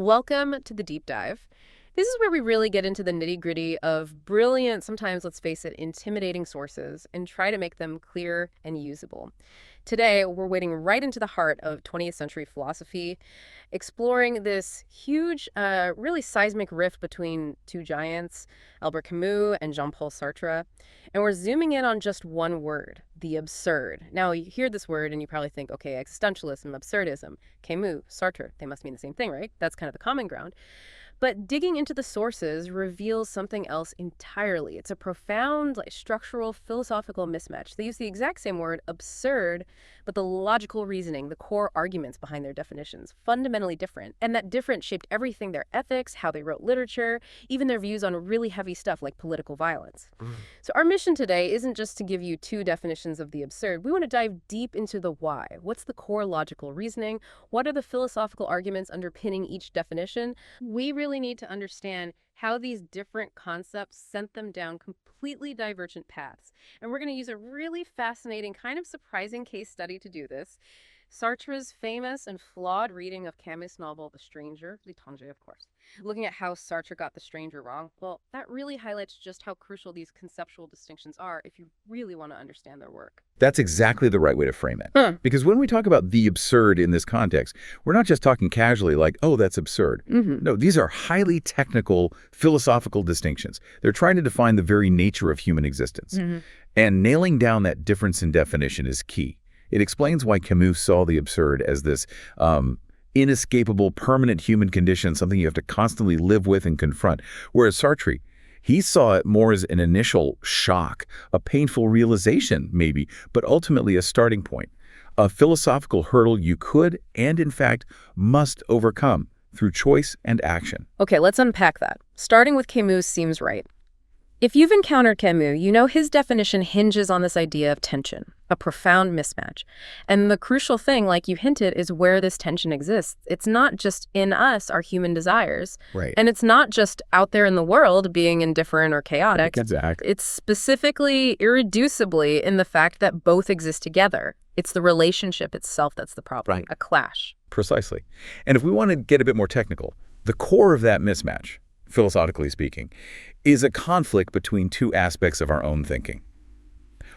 Welcome to the deep dive. This is where we really get into the nitty-gritty of brilliant, sometimes, let's face it, intimidating sources and try to make them clear and usable. Today, we're wading right into the heart of 20th century philosophy, exploring this huge, really seismic rift between two giants, Albert Camus and Jean-Paul Sartre. And we're zooming in on just one word, the absurd. Now, you hear this word and you probably think, okay, existentialism, absurdism, Camus, Sartre, they must mean the same thing, right? That's kind of the common ground. But digging into the sources reveals something else entirely. It's a profound, structural, philosophical mismatch. They use the exact same word, absurd, but the logical reasoning, the core arguments behind their definitions, fundamentally different. And that difference shaped everything: their ethics, how they wrote literature, even their views on really heavy stuff like political violence. So our mission today isn't just to give you two definitions of the absurd. We want to dive deep into the why. What's the core logical reasoning? What are the philosophical arguments underpinning each definition? We really need to understand how these different concepts sent them down completely divergent paths. And we're going to use a really fascinating, kind of surprising case study to do this. Sartre's famous and flawed reading of Camus' novel The Stranger, L'étranger, of course. Looking at how Sartre got The Stranger wrong, well, that really highlights just how crucial these conceptual distinctions are if you really want to understand their work. That's exactly the right way to frame it. Because when we talk about the absurd in this context, we're not just talking casually like, oh, that's absurd. No, these are highly technical, philosophical distinctions. They're trying to define the very nature of human existence. And nailing down that difference in definition is key. It explains why Camus saw the absurd as this inescapable, permanent human condition, something you have to constantly live with and confront. Whereas Sartre, he saw it more as an initial shock, a painful realization maybe, but ultimately a starting point, a philosophical hurdle you could and in fact must overcome through choice and action. Okay, let's unpack that. Starting with Camus seems right. If you've encountered Camus, you know his definition hinges on this idea of tension, a profound mismatch. And the crucial thing, like you hinted, is where this tension exists. It's not just in us, our human desires. Right. And it's not just out there in the world being indifferent or chaotic. Exactly. It's specifically, irreducibly in the fact that both exist together. It's the relationship itself that's the problem, Right. a clash. Precisely. And if we want to get a bit more technical, the core of that mismatch, philosophically speaking, is a conflict between two aspects of our own thinking: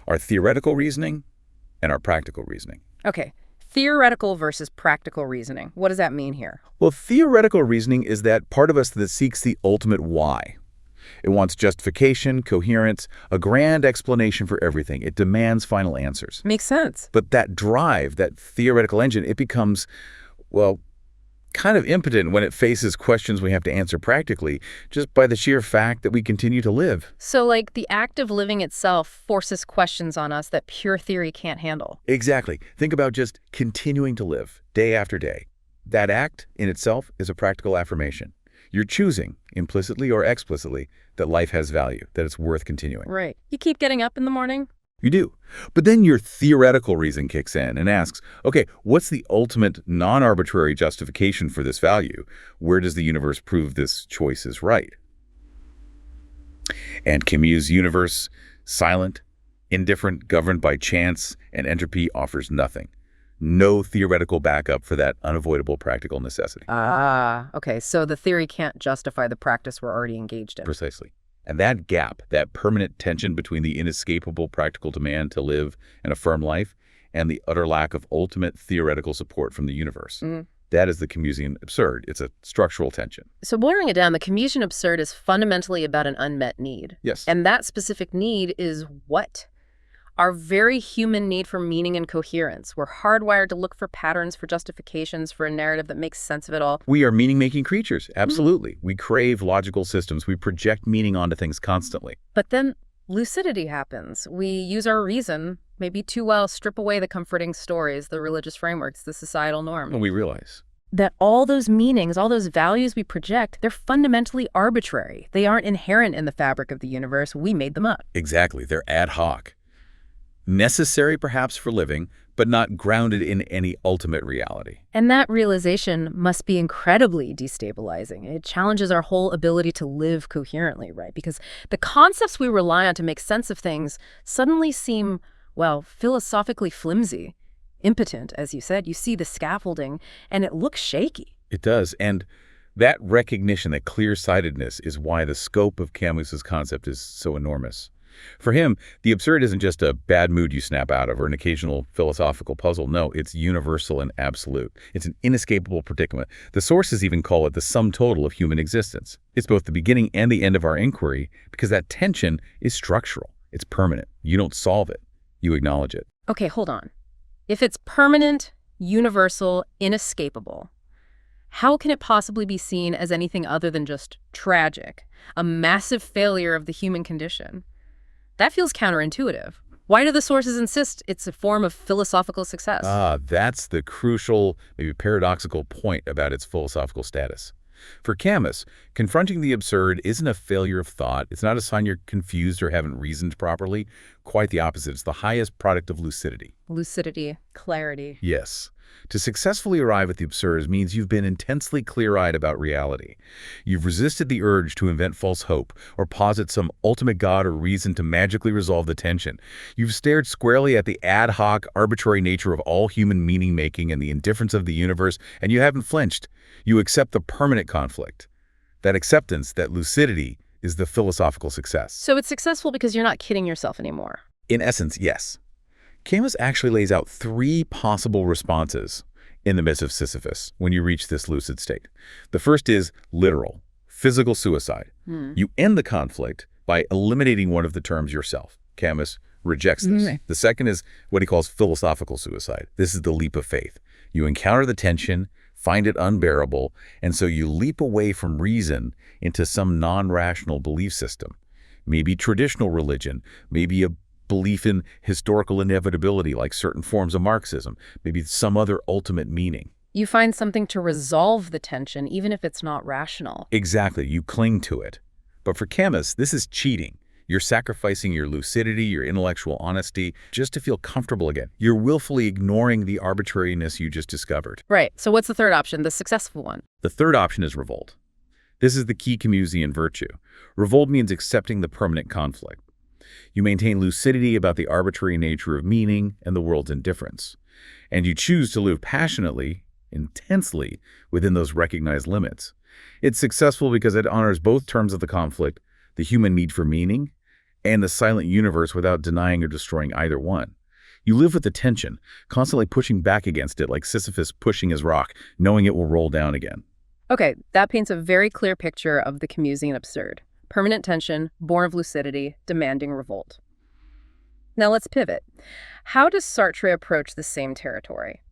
our theoretical reasoning and our practical reasoning. Okay, theoretical versus practical reasoning. What does that mean here? Well, theoretical reasoning is that part of us that seeks the ultimate why. It wants justification, coherence, a grand explanation for everything. It demands final answers. Makes sense. But that drive, that theoretical engine, it becomes, well, kind of impotent when it faces questions we have to answer practically, just by the sheer fact that we continue to live. So, like, the act of living itself forces questions on us that pure theory can't handle. Exactly. Think about just continuing to live day after day. That act in itself is a practical affirmation. You're choosing, implicitly or explicitly, that life has value, that it's worth continuing. Right. You keep getting up in the morning? You do. But then your theoretical reason kicks in and asks, okay, what's the ultimate non-arbitrary justification for this value? Where does the universe prove this choice is right? And Camus' universe, silent, indifferent, governed by chance and entropy, offers nothing. No theoretical backup for that unavoidable practical necessity. Okay, so the theory can't justify the practice we're already engaged in. Precisely. And that gap, that permanent tension between the inescapable practical demand to live and affirm life and the utter lack of ultimate theoretical support from the universe, that is the Camusian absurd. It's a structural tension. So boiling it down, the Camusian absurd is fundamentally about an unmet need. Yes. And that specific need is what? Our very human need for meaning and coherence. We're hardwired to look for patterns, for justifications, for a narrative that makes sense of it all. We are meaning-making creatures, absolutely. We crave logical systems. We project meaning onto things constantly. But then lucidity happens. We use our reason, maybe too well, strip away the comforting stories, the religious frameworks, the societal norm. And we realize that all those meanings, all those values we project, they're fundamentally arbitrary. They aren't inherent in the fabric of the universe. We made them up. exactly. They're ad hoc. Necessary perhaps for living, but not grounded in any ultimate reality. And that realization must be incredibly destabilizing. It challenges our whole ability to live coherently, right? Because the concepts we rely on to make sense of things suddenly seem, well, philosophically flimsy, impotent, as you said. You see the scaffolding, and it looks shaky. It does. And That recognition, that clear-sightedness, is why the scope of Camus's concept is so enormous. For him, the absurd isn't just a bad mood you snap out of or an occasional philosophical puzzle. No, it's universal and absolute. It's an inescapable predicament. The sources even call it the sum total of human existence. It's both the beginning and the end of our inquiry because that tension is structural. It's permanent. You don't solve it. You acknowledge it. Okay, hold on. If it's permanent, universal, inescapable, how can it possibly be seen as anything other than just tragic, a massive failure of the human condition? That feels counterintuitive. Why do the sources insist it's a form of philosophical success? That's the crucial, maybe paradoxical point about its philosophical status. For Camus, confronting the absurd isn't a failure of thought. It's not a sign you're confused or haven't reasoned properly. Quite the opposite. It's the highest product of lucidity. Lucidity, clarity. Yes. To successfully arrive at the absurd means you've been intensely clear-eyed about reality. You've resisted the urge to invent false hope or posit some ultimate god or reason to magically resolve the tension. You've stared squarely at the ad hoc, arbitrary nature of all human meaning-making and the indifference of the universe, and you haven't flinched. You accept the permanent conflict. That acceptance, that lucidity, is the philosophical success. So it's successful because you're not kidding yourself anymore. In essence, yes. Camus actually lays out 3 possible responses in the Myth of Sisyphus when you reach this lucid state. The first is literal, physical suicide. You end the conflict by eliminating one of the terms yourself. Camus rejects this. The second is what he calls philosophical suicide. This is the leap of faith. You encounter the tension, find it unbearable, and so you leap away from reason into some non-rational belief system. Maybe traditional religion, maybe a belief in historical inevitability like certain forms of Marxism, maybe some other ultimate meaning. You find something to resolve the tension, even if it's not rational. Exactly, you cling to it. But for Camus, this is cheating. You're sacrificing your lucidity, your intellectual honesty, just to feel comfortable again. You're willfully ignoring the arbitrariness you just discovered. Right, so what's the third option, the successful one? The third option is revolt. This is the key Camusian virtue. Revolt means accepting the permanent conflict. You maintain lucidity about the arbitrary nature of meaning and the world's indifference. And you choose to live passionately, intensely, within those recognized limits. It's successful because it honors both terms of the conflict, the human need for meaning, and the silent universe without denying or destroying either one. You live with the tension, constantly pushing back against it like Sisyphus pushing his rock, knowing it will roll down again. Okay, that paints a very clear picture of the Camusian absurd. Permanent tension, born of lucidity, demanding revolt. Now let's pivot. How does Sartre approach the same territory?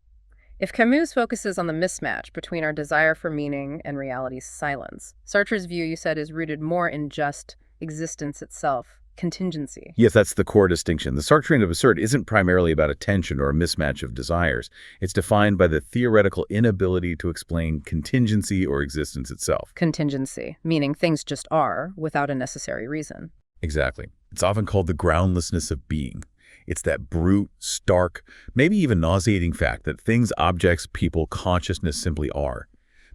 If Camus focuses on the mismatch between our desire for meaning and reality's silence, Sartre's view, you said, is rooted more in just existence itself, contingency. Yes, that's the core distinction. The Sartrean absurd isn't primarily about a tension or a mismatch of desires. It's defined by the theoretical inability to explain contingency or existence itself. Contingency, meaning things just are without a necessary reason. Exactly. It's often called the groundlessness of being. It's that brute, stark, maybe even nauseating fact that things, objects, people, consciousness simply are.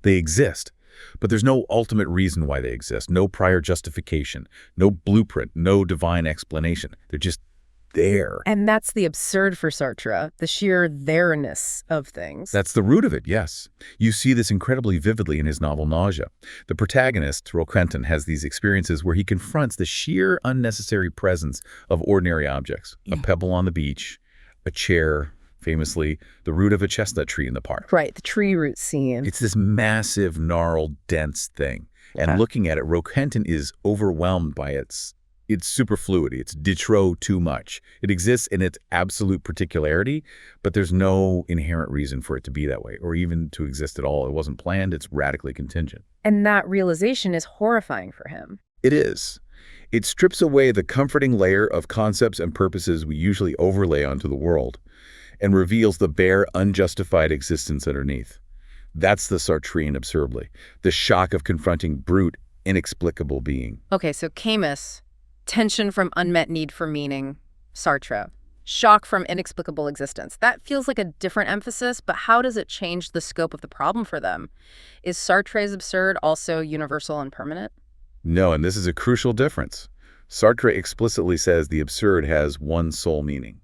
They exist, but there's no ultimate reason why they exist, no prior justification, no blueprint, no divine explanation. They're just there. And that's the absurd for Sartre, the sheer there-ness of things. That's the root of it, yes. You see this incredibly vividly in his novel Nausea. The protagonist, Roquentin, has these experiences where he confronts the sheer unnecessary presence of ordinary objects. A pebble on the beach, a chair, famously the root of a chestnut tree in the park. Right, the tree root scene. It's this massive, gnarled, dense thing. And looking at it, Roquentin is overwhelmed by its superfluity, its de trop too much. It exists in its absolute particularity, but there's no inherent reason for it to be that way, or even to exist at all. It wasn't planned, it's radically contingent. And that realization is horrifying for him. It is. It strips away the comforting layer of concepts and purposes we usually overlay onto the world, and reveals the bare, unjustified existence underneath. That's the Sartrean absurdly, the shock of confronting brute, inexplicable being. Okay, so Camus, tension from unmet need for meaning. Sartre, shock from inexplicable existence. That feels like a different emphasis, but how does it change the scope of the problem for them? Is Sartre's absurd also universal and permanent? No, and this is a crucial difference. Sartre explicitly says the absurd has one sole meaning: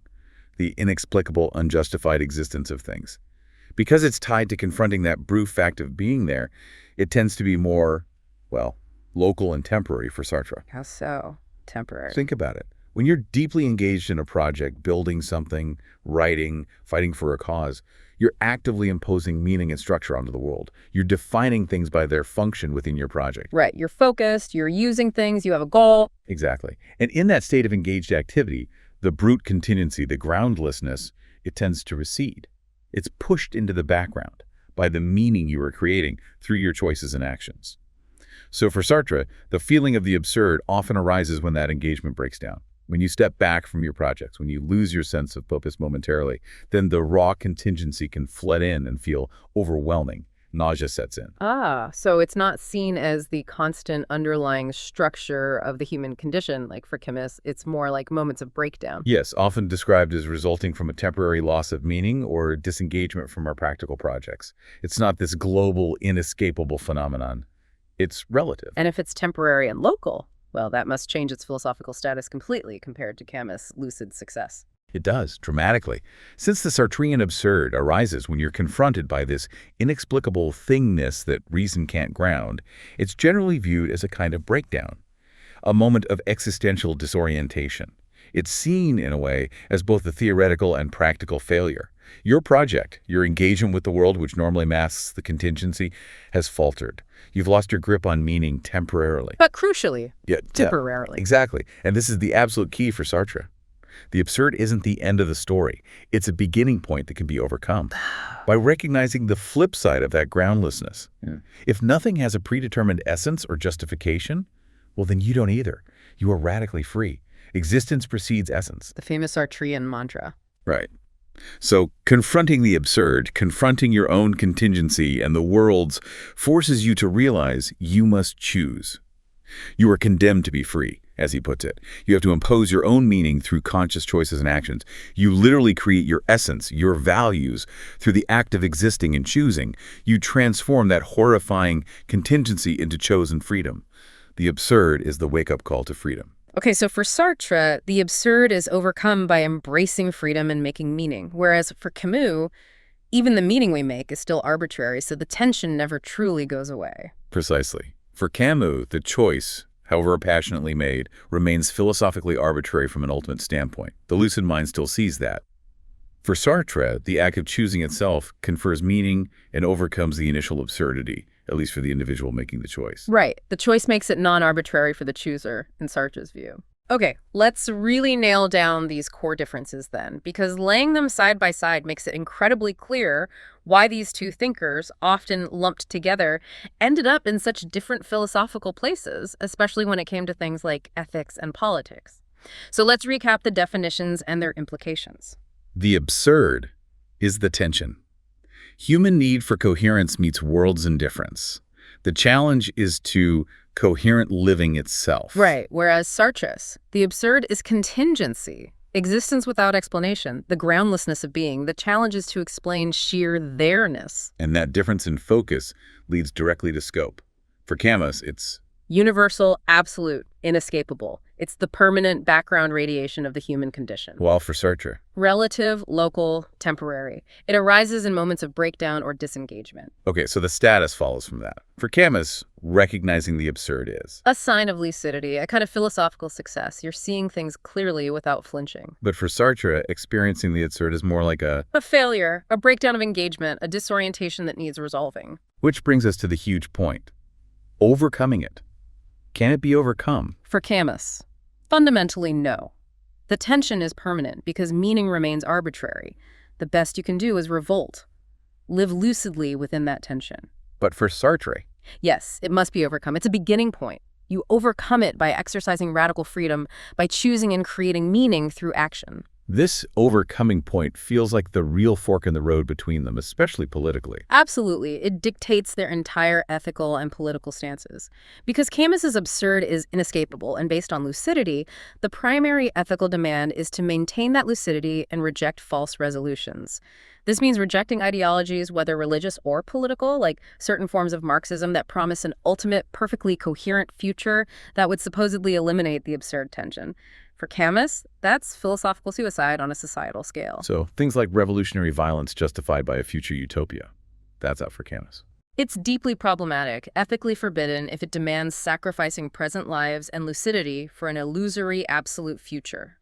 the inexplicable, unjustified existence of things. Because it's tied to confronting that brute fact of being there, It tends to be more, well, local and temporary for Sartre. How so? Temporary. Think about it. When you're deeply engaged in a project, building something, writing, fighting for a cause, you're actively imposing meaning and structure onto the world. You're defining things by their function within your project. Right. You're focused, you're using things, you have a goal. Exactly. And in that state of engaged activity, the brute contingency, the groundlessness, it tends to recede. It's pushed into the background by the meaning you are creating through your choices and actions. So for Sartre, the feeling of the absurd often arises when that engagement breaks down. When you step back from your projects, when you lose your sense of purpose momentarily, then the raw contingency can flood in and feel overwhelming. Nausea sets in. So it's not seen as the constant underlying structure of the human condition, like for Camus. It's more like moments of breakdown. Yes, often described as resulting from a temporary loss of meaning or disengagement from our practical projects. It's not this global, inescapable phenomenon. It's relative. And if it's temporary and local, well, that must change its philosophical status completely compared to Camus' lucid success. It does, dramatically. Since the Sartrean absurd arises when you're confronted by this inexplicable thingness that reason can't ground, it's generally viewed as a kind of breakdown, a moment of existential disorientation. It's seen, in a way, as both a theoretical and practical failure. Your project, your engagement with the world, which normally masks the contingency, has faltered. You've lost your grip on meaning temporarily. But crucially, Yeah, temporarily. Exactly. And this is the absolute key for Sartre. The absurd isn't the end of the story. It's a beginning point that can be overcome by recognizing the flip side of that groundlessness. If nothing has a predetermined essence or justification, well, then you don't either. You are radically free. Existence precedes essence. The famous Sartrean mantra. Right. So confronting the absurd, confronting your own contingency and the world's, forces you to realize you must choose. You are condemned to be free, as he puts it. You have to impose your own meaning through conscious choices and actions. You literally create your essence, your values, through the act of existing and choosing. You transform that horrifying contingency into chosen freedom. The absurd is the wake-up call to freedom. Okay, so for Sartre, the absurd is overcome by embracing freedom and making meaning, whereas for Camus, even the meaning we make is still arbitrary, so the tension never truly goes away. Precisely. For Camus, the choice, however passionately made, remains philosophically arbitrary from an ultimate standpoint. The lucid mind still sees that. For Sartre, the act of choosing itself confers meaning and overcomes the initial absurdity, at least for the individual making the choice. Right. The choice makes it non-arbitrary for the chooser, in Sartre's view. Okay, let's really nail down these core differences then, because laying them side by side makes it incredibly clear why these two thinkers, often lumped together, ended up in such different philosophical places, especially when it came to things like ethics and politics. So let's recap the definitions and their implications. The absurd is the tension. Human need for coherence meets world's indifference. The challenge is to coherent living itself. Right, whereas Sartre's, the absurd is contingency, existence without explanation, the groundlessness of being. The challenge is to explain sheer there-ness. And that difference in focus leads directly to scope. For Camus, it's Universal, absolute, inescapable. It's the permanent background radiation of the human condition. while for Sartre, Relative, local, temporary. It arises in moments of breakdown or disengagement. okay, so the status follows from that. For Camus, recognizing the absurd is. A sign of lucidity, a kind of philosophical success. You're seeing things clearly without flinching. But for Sartre, experiencing the absurd is more like a... A failure, a breakdown of engagement, a disorientation that needs resolving. Which brings us to the huge point. Overcoming it. Can it be overcome? For Camus, fundamentally, no. The tension is permanent because meaning remains arbitrary. The best you can do is revolt. Live lucidly within that tension. But for Sartre, Yes, it must be overcome. It's a beginning point. You overcome it by exercising radical freedom, by choosing and creating meaning through action. this overcoming point feels like the real fork in the road between them, especially politically. Absolutely. It dictates their entire ethical and political stances. Because Camus's absurd is inescapable and based on lucidity, the primary ethical demand is to maintain that lucidity and reject false resolutions. This means rejecting ideologies, whether religious or political, like certain forms of Marxism that promise an ultimate, perfectly coherent future that would supposedly eliminate the absurd tension. For Camus, that's philosophical suicide on a societal scale. So things like revolutionary violence justified by a future utopia. That's out for Camus. It's deeply problematic, ethically forbidden if it demands sacrificing present lives and lucidity for an illusory absolute future.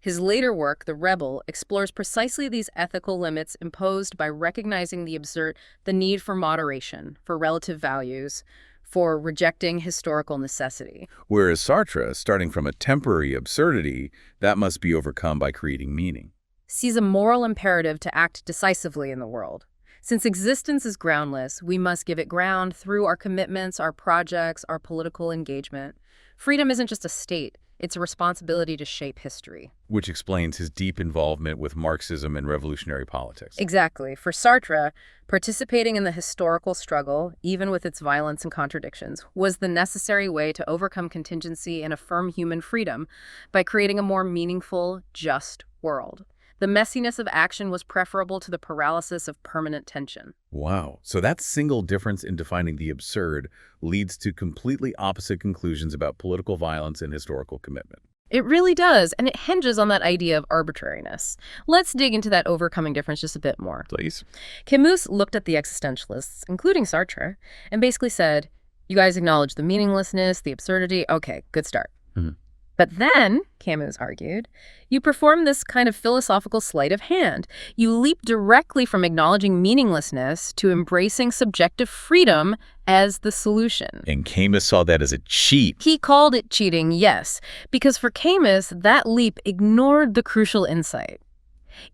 His later work, The Rebel, explores precisely these ethical limits imposed by recognizing the need for moderation, for relative values, for rejecting historical necessity. Whereas Sartre, starting from a temporary absurdity, that must be overcome by creating meaning. Sees a moral imperative to act decisively in the world. Since existence is groundless, we must give it ground through our commitments, our projects, our political engagement. Freedom isn't just a state, it's a responsibility to shape history. Which explains his deep involvement with Marxism and revolutionary politics. Exactly. For Sartre, participating in the historical struggle, even with its violence and contradictions, was the necessary way to overcome contingency and affirm human freedom by creating a more meaningful, just world. The messiness of action was preferable to the paralysis of permanent tension. Wow. So that single difference in defining the absurd leads to completely opposite conclusions about political violence and historical commitment. It really does, and it hinges on that idea of arbitrariness. Let's dig into that overcoming difference just a bit more. Please. Camus looked at the existentialists, including Sartre, and basically said, you guys acknowledge the meaninglessness, the absurdity, okay, good start. Mhm. But then, Camus argued, you perform this kind of philosophical sleight of hand. You leap directly from acknowledging meaninglessness to embracing subjective freedom as the solution. And Camus saw that as a cheat. He called it cheating, yes, because for Camus, that leap ignored the crucial insight.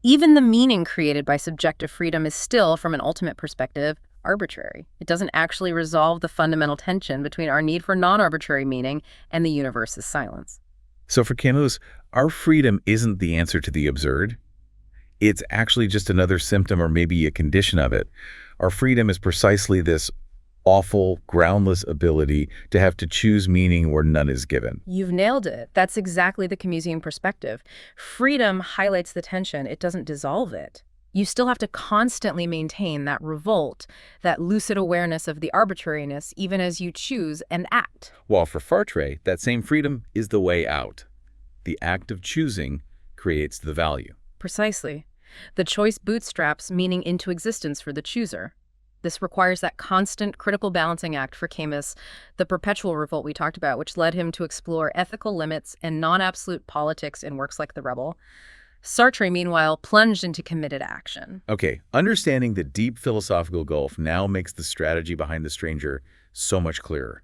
Even the meaning created by subjective freedom is still, from an ultimate perspective, arbitrary. It doesn't actually resolve the fundamental tension between our need for non-arbitrary meaning and the universe's silence. So for Camus, our freedom isn't the answer to the absurd. It's actually just another symptom or maybe a condition of it. Our freedom is precisely this awful, groundless ability to have to choose meaning where none is given. You've nailed it. That's exactly the Camusian perspective. Freedom highlights the tension. It doesn't dissolve it. You still have to constantly maintain that revolt, that lucid awareness of the arbitrariness, even as you choose and act. While for Sartre, that same freedom is the way out. The act of choosing creates the value. Precisely. The choice bootstraps meaning into existence for the chooser. This requires that constant critical balancing act for Camus, the perpetual revolt we talked about, which led him to explore ethical limits and non-absolute politics in works like The Rebel. Sartre, meanwhile, plunged into committed action. Okay, understanding the deep philosophical gulf now makes the strategy behind The Stranger so much clearer.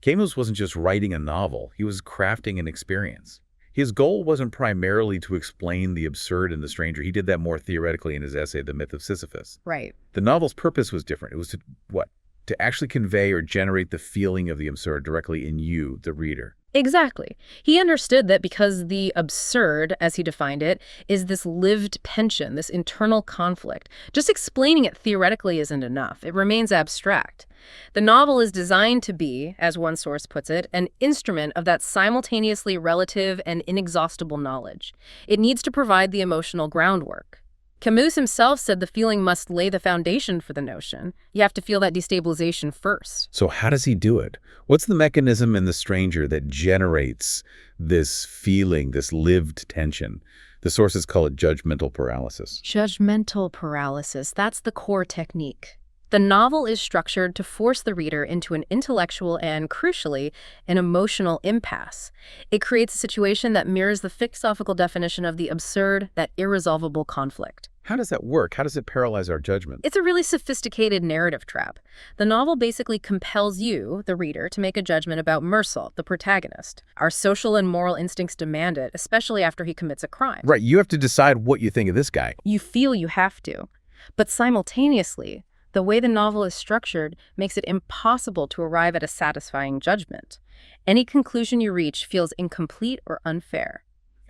Camus wasn't just writing a novel, he was crafting an experience. His goal wasn't primarily to explain the absurd in The Stranger. He did that more theoretically in his essay, The Myth of Sisyphus. Right. The novel's purpose was different. It was to, what? To actually convey or generate the feeling of the absurd directly in you, the reader. Exactly. He understood that because the absurd, as he defined it, is this lived tension, this internal conflict. Just explaining it theoretically isn't enough. It remains abstract. The novel is designed to be, as one source puts it, an instrument of that simultaneously relative and inexhaustible knowledge. It needs to provide the emotional groundwork. Camus himself said the feeling must lay the foundation for the notion. You have to feel that destabilization first. So how does he do it? What's the mechanism in The Stranger that generates this feeling, this lived tension? The sources call it judgmental paralysis. Judgmental paralysis, that's the core technique. The novel is structured to force the reader into an intellectual and, crucially, an emotional impasse. It creates a situation that mirrors the philosophical definition of the absurd, that irresolvable conflict. How does that work? How does it paralyze our judgment? It's a really sophisticated narrative trap. The novel basically compels you, the reader, to make a judgment about Meursault, the protagonist. Our social and moral instincts demand it, especially after he commits a crime. Right, you have to decide what you think of this guy. You feel you have to. But simultaneously, the way the novel is structured makes it impossible to arrive at a satisfying judgment. Any conclusion you reach feels incomplete or unfair.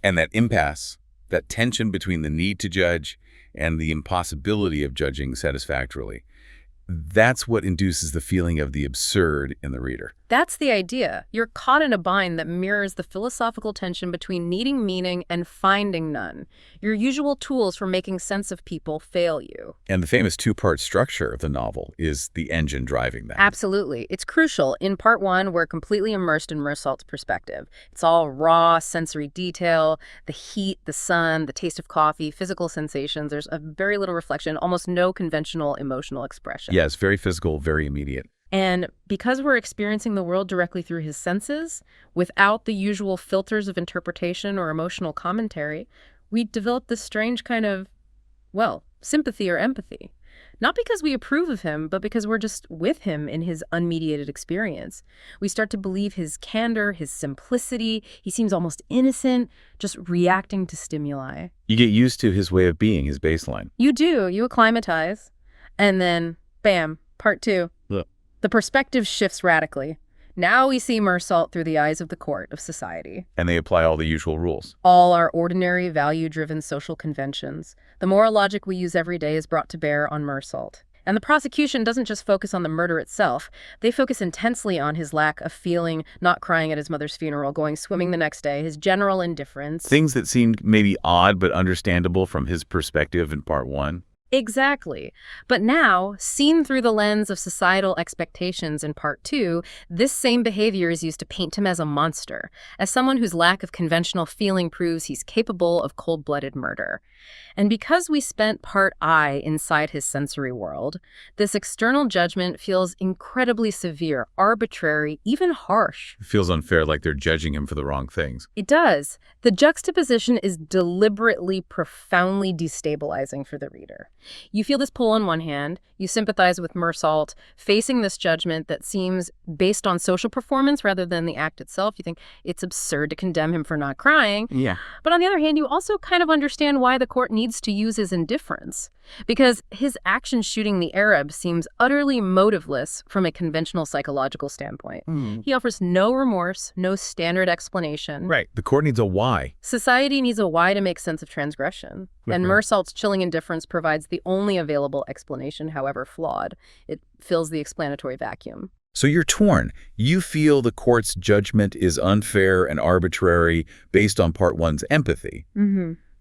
And that impasse, that tension between the need to judge and the impossibility of judging satisfactorily, that's what induces the feeling of the absurd in the reader. That's the idea. You're caught in a bind that mirrors the philosophical tension between needing meaning and finding none. Your usual tools for making sense of people fail you. And the famous two-part structure of the novel is the engine driving that. Absolutely. It's crucial. In part one, we're completely immersed in Meursault's perspective. It's all raw, sensory detail, the heat, the sun, the taste of coffee, physical sensations. There's a very little reflection, almost no conventional emotional expression. Yes, very physical, very immediate. And because we're experiencing the world directly through his senses, without the usual filters of interpretation or emotional commentary, we develop this strange kind of, well, sympathy or empathy. Not because we approve of him, but because we're just with him in his unmediated experience. We start to believe his candor, his simplicity. He seems almost innocent, just reacting to stimuli. You get used to his way of being, his baseline. You do. You acclimatize. And then, bam, part two. Look. The perspective shifts radically. Now we see Meursault through the eyes of the court of society. And they apply all the usual rules. All our ordinary, value-driven social conventions. The moral logic we use every day is brought to bear on Meursault. And the prosecution doesn't just focus on the murder itself. They focus intensely on his lack of feeling, not crying at his mother's funeral, going swimming the next day, his general indifference. Things that seemed maybe odd but understandable from his perspective in part one. Exactly. But now, seen through the lens of societal expectations in part two, this same behavior is used to paint him as a monster, as someone whose lack of conventional feeling proves he's capable of cold-blooded murder. And because we spent part I inside his sensory world, this external judgment feels incredibly severe, arbitrary, even harsh. It feels unfair, like they're judging him for the wrong things. It does. The juxtaposition is deliberately, profoundly destabilizing for the reader. You feel this pull on one hand, you sympathize with Meursault, facing this judgment that seems based on social performance rather than the act itself. You think it's absurd to condemn him for not crying. Yeah. But on the other hand, you also kind of understand why the court needs to use his indifference. Because his action shooting the Arab seems utterly motiveless from a conventional psychological standpoint. He offers no remorse, no standard explanation. Right. The court needs a why. Society needs a why to make sense of transgression. And Meursault's chilling indifference provides the only available explanation, however flawed. It fills the explanatory vacuum. So you're torn. You feel the court's judgment is unfair and arbitrary based on part one's empathy.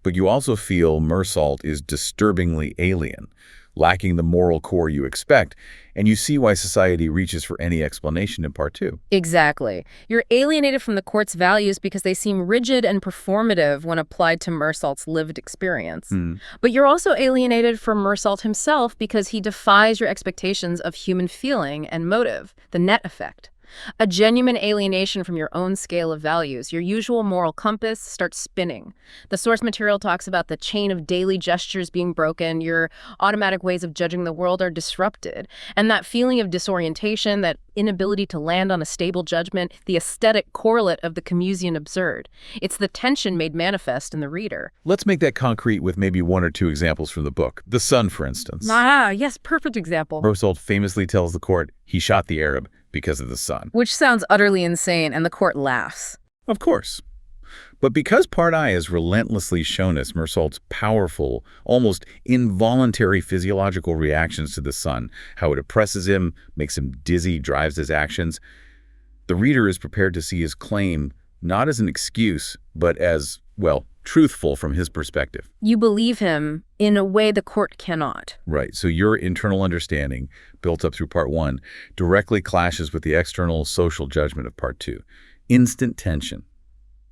But you also feel Meursault is disturbingly alien, lacking the moral core you expect, and you see why society reaches for any explanation in part two. Exactly. You're alienated from the court's values because they seem rigid and performative when applied to Meursault's lived experience. But you're also alienated from Meursault himself because he defies your expectations of human feeling and motive, the net effect. A genuine alienation from your own scale of values. Your usual moral compass starts spinning. The source material talks about the chain of daily gestures being broken. Your automatic ways of judging the world are disrupted. And that feeling of disorientation, that inability to land on a stable judgment, the aesthetic correlate of the Camusian absurd. It's the tension made manifest in the reader. Let's make that concrete with maybe one or two examples from the book. The sun, for instance. Ah, yes, perfect example. Meursault famously tells the court he shot the Arab because of the sun. Which sounds utterly insane, and the court laughs. Of course. But because part I is relentlessly shown us Meursault's powerful, almost involuntary physiological reactions to the sun, how it oppresses him, makes him dizzy, drives his actions, the reader is prepared to see his claim not as an excuse, but as, well, truthful from his perspective. You believe him in a way the court cannot. Right. So your internal understanding, built up through part one, directly clashes with the external social judgment of part two. Instant tension.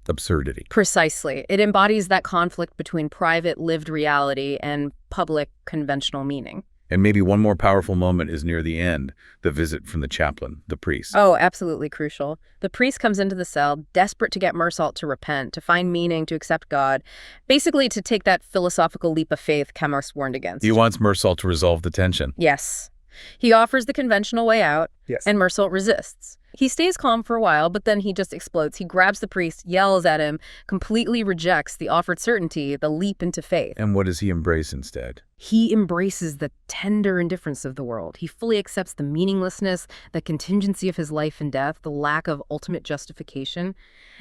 Absurdity. Precisely. It embodies that conflict between private lived reality and public conventional meaning. And maybe one more powerful moment is near the end, the visit from the chaplain, the priest. Oh, absolutely crucial. The priest comes into the cell, desperate to get Meursault to repent, to find meaning, to accept God, basically to take that philosophical leap of faith Camus warned against. He wants Meursault to resolve the tension. Yes. He offers the conventional way out, and Meursault resists. He stays calm for a while, but then he just explodes. He grabs the priest, yells at him, completely rejects the offered certainty, the leap into faith. And what does he embrace instead? He embraces the tender indifference of the world. He fully accepts the meaninglessness, the contingency of his life and death, the lack of ultimate justification.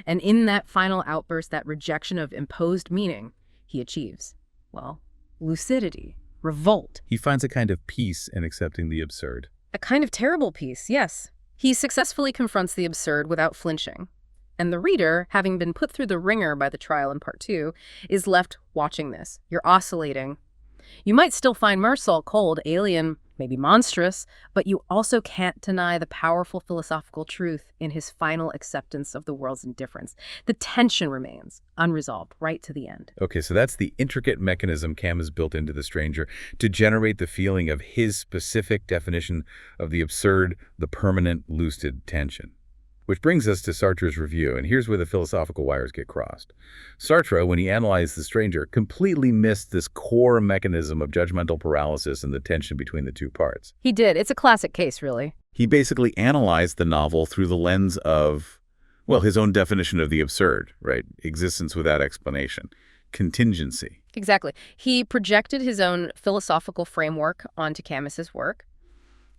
And in that final outburst, that rejection of imposed meaning, he achieves, well, lucidity, revolt. He finds a kind of peace in accepting the absurd. A kind of terrible peace, yes. He successfully confronts the absurd without flinching. And the reader, having been put through the ringer by the trial in part two, is left watching this. You're oscillating. You might still find Meursault cold, alien, maybe monstrous, but you also can't deny the powerful philosophical truth in his final acceptance of the world's indifference. The tension remains unresolved right to the end. Okay, so that's the intricate mechanism Camus built into The Stranger to generate the feeling of his specific definition of the absurd, the permanent, lucid tension. Which brings us to Sartre's review, and here's where the philosophical wires get crossed. Sartre, when he analyzed The Stranger, completely missed this core mechanism of judgmental paralysis and the tension between the two parts. He did. It's a classic case, really. He basically analyzed the novel through the lens of, well, his own definition of the absurd, right? Existence without explanation. Contingency. Exactly. He projected his own philosophical framework onto Camus's work.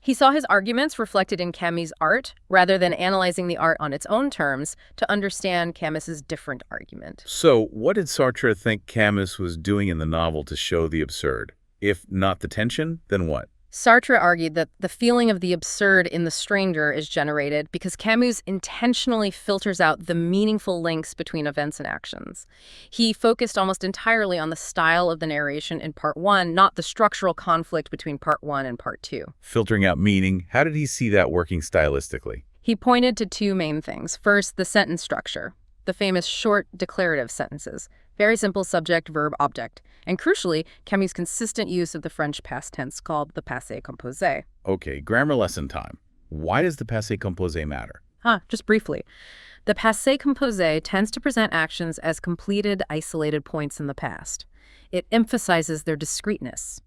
He saw his arguments reflected in Camus' art rather than analyzing the art on its own terms to understand Camus's different argument. So what did Sartre think Camus was doing in the novel to show the absurd? If not the tension, then what? Sartre argued that the feeling of the absurd in The Stranger is generated because Camus intentionally filters out the meaningful links between events and actions. He focused almost entirely on the style of the narration in Part 1, not the structural conflict between Part 1 and Part 2. Filtering out meaning, how did he see that working stylistically? He pointed to two main things. First, the sentence structure, the famous short declarative sentences. Very simple subject, verb, object. And crucially, Camus' consistent use of the French past tense called the passé composé. Okay, grammar lesson time. Why does the passé composé matter? Just briefly. The passé composé tends to present actions as completed, isolated points in the past. It emphasizes their discreteness.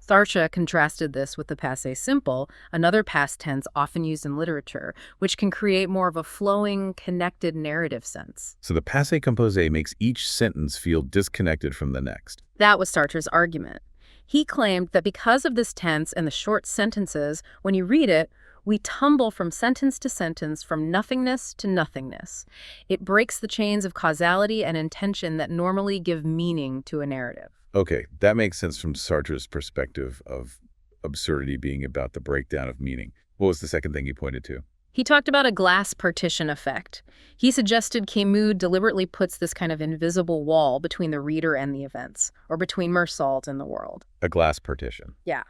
Sartre contrasted this with the passé simple, another past tense often used in literature, which can create more of a flowing, connected narrative sense. So the passé composé makes each sentence feel disconnected from the next. That was Sartre's argument. He claimed that because of this tense and the short sentences, when you read it, we tumble from sentence to sentence, from nothingness to nothingness. It breaks the chains of causality and intention that normally give meaning to a narrative. Okay, that makes sense from Sartre's perspective of absurdity being about the breakdown of meaning. What was the second thing he pointed to? He talked about a glass partition effect. He suggested Camus deliberately puts this kind of invisible wall between the reader and the events, or between Meursault and the world. A glass partition. Yeah.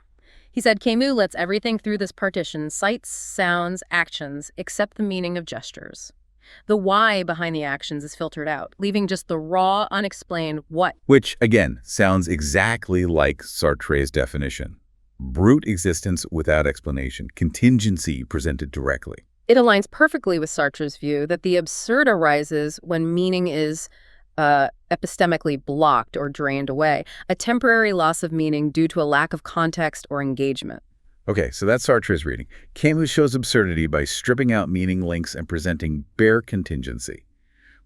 He said Camus lets everything through this partition, sights, sounds, actions, except the meaning of gestures. The why behind the actions is filtered out, leaving just the raw, unexplained what. Which, again, sounds exactly like Sartre's definition. Brute existence without explanation, contingency presented directly. It aligns perfectly with Sartre's view that the absurd arises when meaning is epistemically blocked or drained away, a temporary loss of meaning due to a lack of context or engagement. Okay, so that's Sartre's reading. Camus shows absurdity by stripping out meaning links and presenting bare contingency.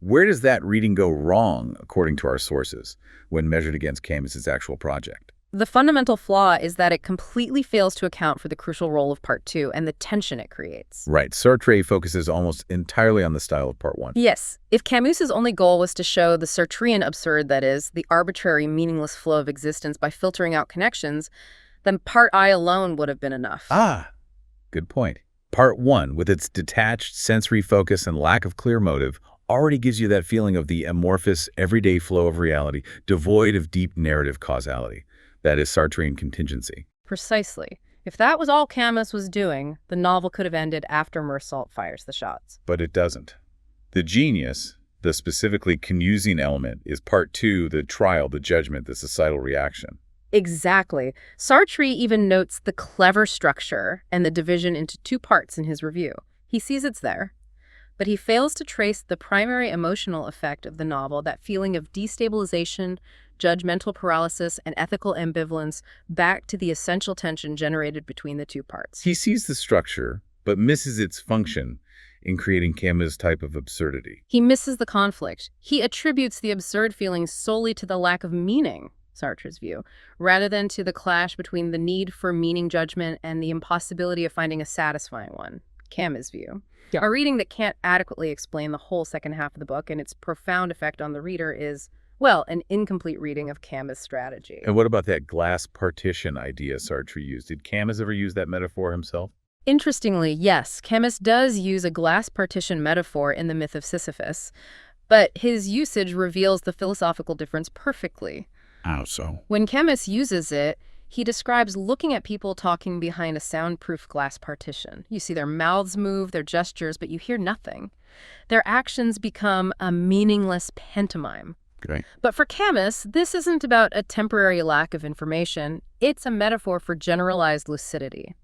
Where does that reading go wrong, according to our sources, when measured against Camus's actual project? The fundamental flaw is that it completely fails to account for the crucial role of Part 2 and the tension it creates. Right. Sartre focuses almost entirely on the style of Part 1. Yes. If Camus's only goal was to show the Sartrean absurd, that is, the arbitrary, meaningless flow of existence by filtering out connections, then Part I alone would have been enough. Good point. Part 1, with its detached sensory focus and lack of clear motive, already gives you that feeling of the amorphous, everyday flow of reality, devoid of deep narrative causality. That is Sartrean contingency. Precisely. If that was all Camus was doing, the novel could have ended after Meursault fires the shots. But it doesn't. The genius, the specifically Camusian element, is Part 2, the trial, the judgment, the societal reaction. Exactly. Sartre even notes the clever structure and the division into two parts in his review. He sees it's there, but he fails to trace the primary emotional effect of the novel, that feeling of destabilization, judgmental paralysis, and ethical ambivalence, back to the essential tension generated between the two parts. He sees the structure, but misses its function in creating Camus' type of absurdity. He misses the conflict. He attributes the absurd feelings solely to the lack of meaning, Sartre's view, rather than to the clash between the need for meaning judgment and the impossibility of finding a satisfying one, Camus' view. Yeah. A reading that can't adequately explain the whole second half of the book and its profound effect on the reader is, well, an incomplete reading of Camus' strategy. And what about that glass partition idea Sartre used? Did Camus ever use that metaphor himself? Interestingly, yes, Camus does use a glass partition metaphor in the myth of Sisyphus, but his usage reveals the philosophical difference perfectly. How so? When Camus uses it, He describes looking at people talking behind a soundproof glass partition. You see their mouths move, their gestures, but you hear nothing. Their actions become a meaningless pantomime. Right. But for Camus, this isn't about a temporary lack of information. It's a metaphor for generalized lucidity.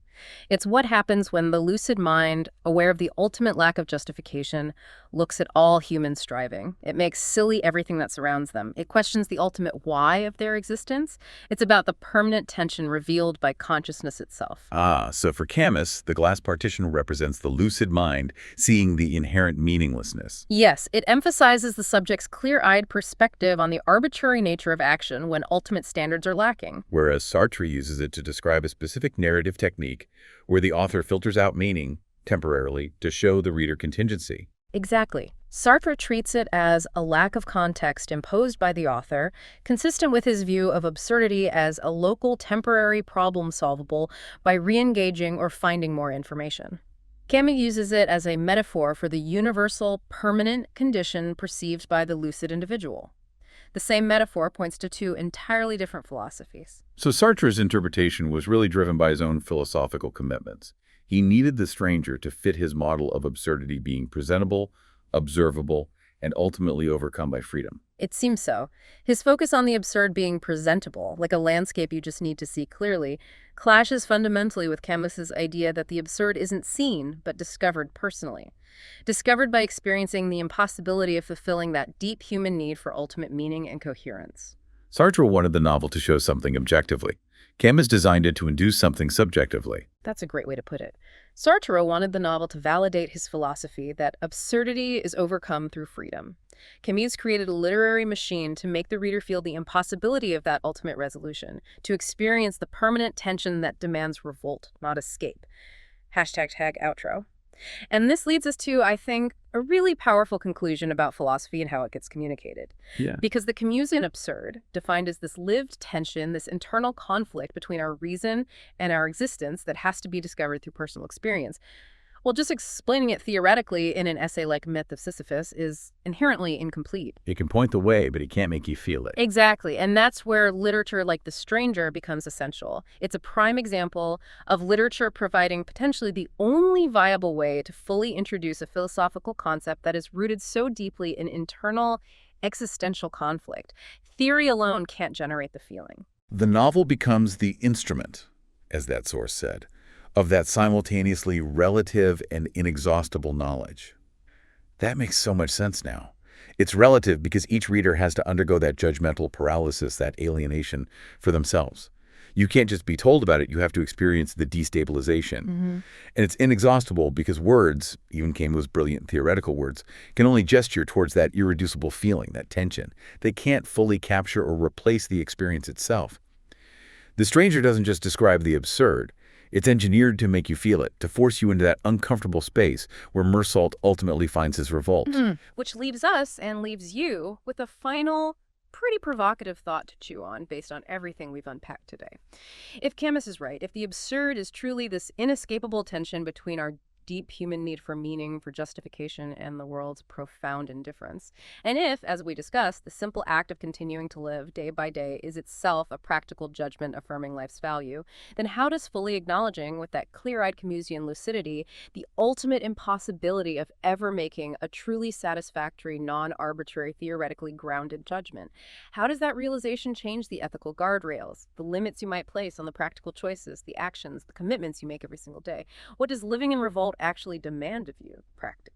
It's what happens when the lucid mind, aware of the ultimate lack of justification, looks at all human striving. It makes silly everything that surrounds them. It questions the ultimate why of their existence. It's about the permanent tension revealed by consciousness itself. So for Camus, the glass partition represents the lucid mind seeing the inherent meaninglessness. Yes, it emphasizes the subject's clear-eyed perspective on the arbitrary nature of action when ultimate standards are lacking. Whereas Sartre uses it to describe a specific narrative technique where the author filters out meaning, temporarily, to show the reader contingency. Exactly. Sartre treats it as a lack of context imposed by the author, consistent with his view of absurdity as a local, temporary problem solvable by re-engaging or finding more information. Camus uses it as a metaphor for the universal, permanent condition perceived by the lucid individual. The same metaphor points to two entirely different philosophies. So Sartre's interpretation was really driven by his own philosophical commitments. He needed the stranger to fit his model of absurdity being presentable, observable, and ultimately overcome by freedom. It seems so. His focus on the absurd being presentable, like a landscape you just need to see clearly, clashes fundamentally with Camus's idea that the absurd isn't seen, but discovered personally. Discovered by experiencing the impossibility of fulfilling that deep human need for ultimate meaning and coherence. Sartre wanted the novel to show something objectively. Camus designed it to induce something subjectively. That's a great way to put it. Sartre wanted the novel to validate his philosophy that absurdity is overcome through freedom. Camus created a literary machine to make the reader feel the impossibility of that ultimate resolution, to experience the permanent tension that demands revolt, not escape. #outro. And this leads us to, I think, a really powerful conclusion about philosophy and how it gets communicated. Yeah. Because the Camusian absurd, defined as this lived tension, this internal conflict between our reason and our existence that has to be discovered through personal experience, well, just explaining it theoretically in an essay like Myth of Sisyphus is inherently incomplete. It can point the way, but it can't make you feel it. Exactly, and that's where literature like The Stranger becomes essential. It's a prime example of literature providing potentially the only viable way to fully introduce a philosophical concept that is rooted so deeply in internal existential conflict. Theory alone can't generate the feeling. The novel becomes the instrument, as that source said, of that simultaneously relative and inexhaustible knowledge. That makes so much sense now. It's relative because each reader has to undergo that judgmental paralysis, that alienation for themselves. You can't just be told about it, you have to experience the destabilization. And it's inexhaustible because words, even Camus' brilliant theoretical words, can only gesture towards that irreducible feeling, that tension. They can't fully capture or replace the experience itself. The Stranger doesn't just describe the absurd. It's engineered to make you feel it, to force you into that uncomfortable space where Mersault ultimately finds his revolt. Which leaves us and leaves you with a final, pretty provocative thought to chew on based on everything we've unpacked today. If Camus is right, if the absurd is truly this inescapable tension between our deep human need for meaning, for justification, and the world's profound indifference. And if, as we discussed, the simple act of continuing to live day by day is itself a practical judgment affirming life's value, then how does fully acknowledging with that clear-eyed Camusian lucidity the ultimate impossibility of ever making a truly satisfactory, non-arbitrary, theoretically grounded judgment, how does that realization change the ethical guardrails, the limits you might place on the practical choices, the actions, the commitments you make every single day? What does living in revolt actually demand of you, practically?